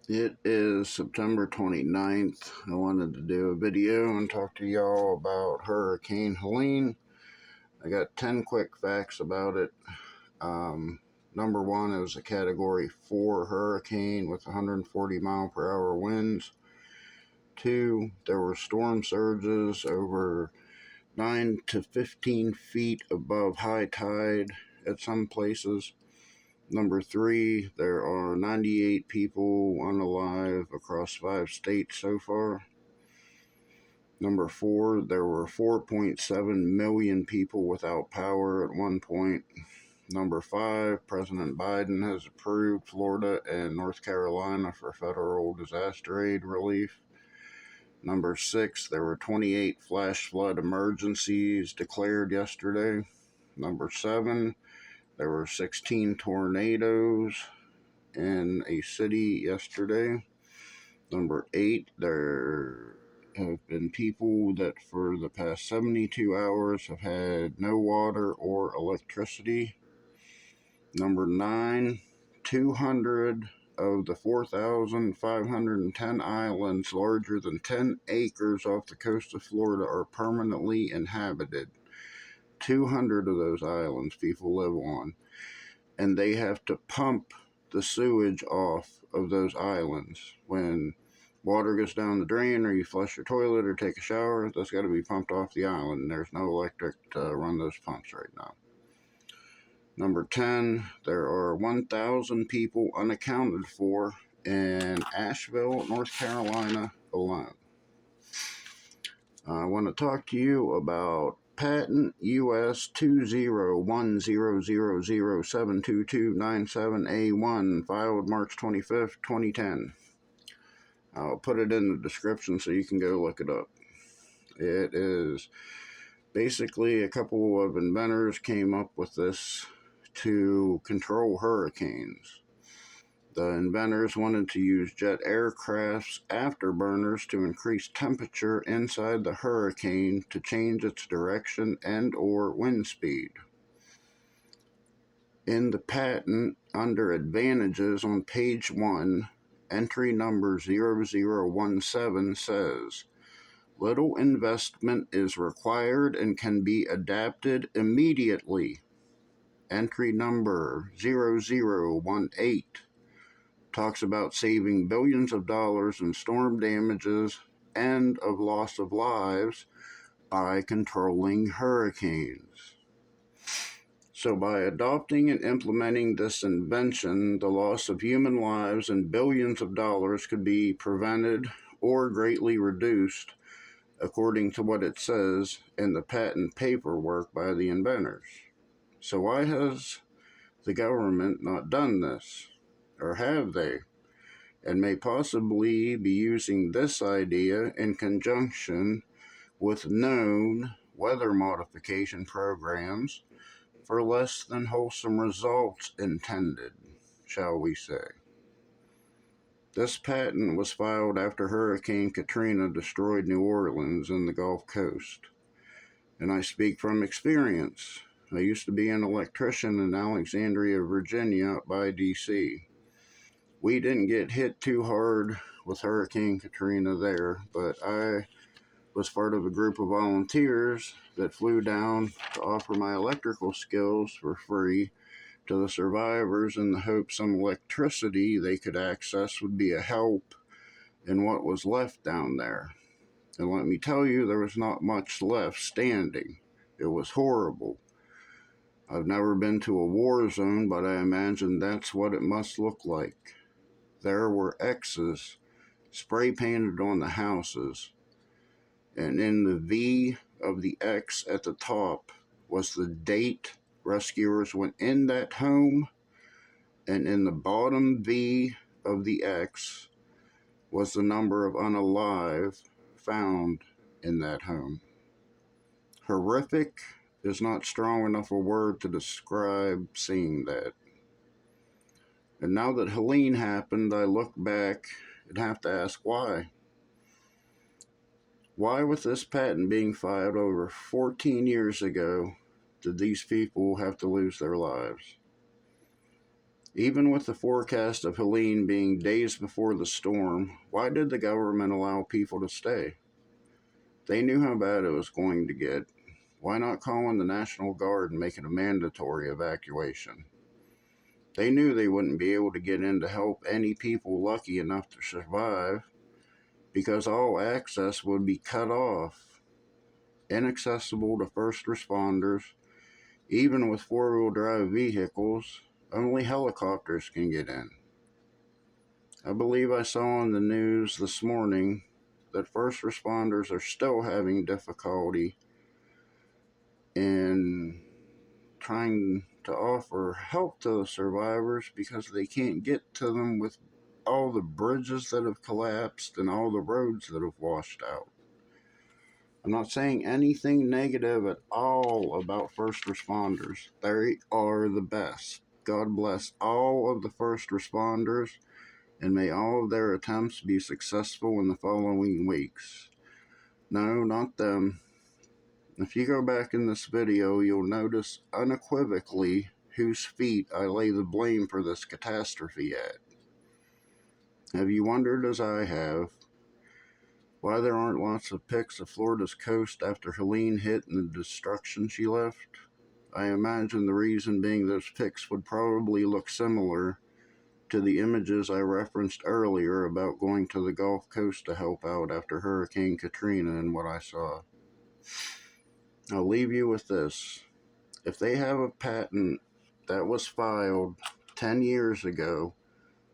It is September 29th. I wanted to do a video and talk to y'all about Hurricane Helene. I got 10 quick facts about it. Number one, it was a Category 4 hurricane with 140 mile per hour winds. Two, there were storm surges over 9 to 15 feet above high tide at some places. Number three, there are 98 people unalive across 5 states so far. Number four, there were 4.7 million people without power at one point. Number five, President Biden has approved Florida and North Carolina for federal disaster aid relief. Number six, there were 28 flash flood emergencies declared yesterday. Number seven, there were 16 tornadoes in a city yesterday. Number eight, there have been people that for the past 72 hours have had no water or electricity. Number nine, 200 of the 4,510 islands larger than 10 acres off the coast of Florida are permanently inhabited. 200 of those islands people live on, and they have to pump the sewage off of those islands. When water goes down the drain or you flush your toilet or take a shower, that's got to be pumped off the island. There's no electric to run those pumps right now. Number 10, there are 1,000 people unaccounted for in Asheville, North Carolina alone. I want to talk to you about Patent US 20100072297A1, filed March 25th, 2010. I'll put it in the description so you can go look it up. It is basically a couple of inventors came up with this to control hurricanes. The inventors wanted to use jet aircraft's afterburners to increase temperature inside the hurricane to change its direction and or wind speed. In the patent, under advantages on page 1, entry number 0017 says, little investment is required and can be adapted immediately. Entry number 0018 talks about saving billions of dollars in storm damages and of loss of lives by controlling hurricanes. So by adopting and implementing this invention, the loss of human lives and billions of dollars could be prevented or greatly reduced, according to what it says in the patent paperwork by the inventors. So why has the government not done this? Or have they? And may possibly be using this idea in conjunction with known weather modification programs for less than wholesome results intended, shall we say. This patent was filed after Hurricane Katrina destroyed New Orleans and the Gulf Coast. And I speak from experience. I used to be an electrician in Alexandria, Virginia, up by D.C. We didn't get hit too hard with Hurricane Katrina there, but I was part of a group of volunteers that flew down to offer my electrical skills for free to the survivors in the hope some electricity they could access would be a help in what was left down there. And let me tell you, there was not much left standing. It was horrible. I've never been to a war zone, but I imagine that's what it must look like. There were X's spray painted on the houses, and in the V of the X at the top was the date rescuers went in that home, and in the bottom V of the X was the number of unalive found in that home. Horrific is not strong enough a word to describe seeing that. And now that Helene happened, I look back and have to ask why. Why, with this patent being filed over 14 years ago, did these people have to lose their lives? Even with the forecast of Helene being days before the storm, why did the government allow people to stay? They knew how bad it was going to get. Why not call in the National Guard and make it a mandatory evacuation? They knew they wouldn't be able to get in to help any people lucky enough to survive because all access would be cut off, inaccessible to first responders. Even with four-wheel drive vehicles, only helicopters can get in. I believe I saw on the news this morning that first responders are still having difficulty in trying to offer help to the survivors because they can't get to them with all the bridges that have collapsed and all the roads that have washed out. I'm not saying anything negative at all about first responders. They are the best. God bless all of the first responders, and may all of their attempts be successful in the following weeks. No, not them. If you go back in this video, you'll notice unequivocally whose feet I lay the blame for this catastrophe at. Have you wondered, as I have, why there aren't lots of pics of Florida's coast after Helene hit and the destruction she left? I imagine the reason being those pics would probably look similar to the images I referenced earlier about going to the Gulf Coast to help out after Hurricane Katrina and what I saw. I'll leave you with this. If they have a patent that was filed 10 years ago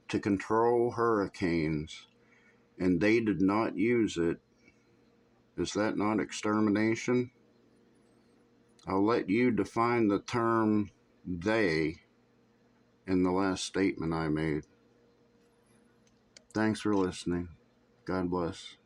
to control hurricanes and they did not use it, is that not extermination? I'll let you define the term they in the last statement I made. Thanks for listening. God bless.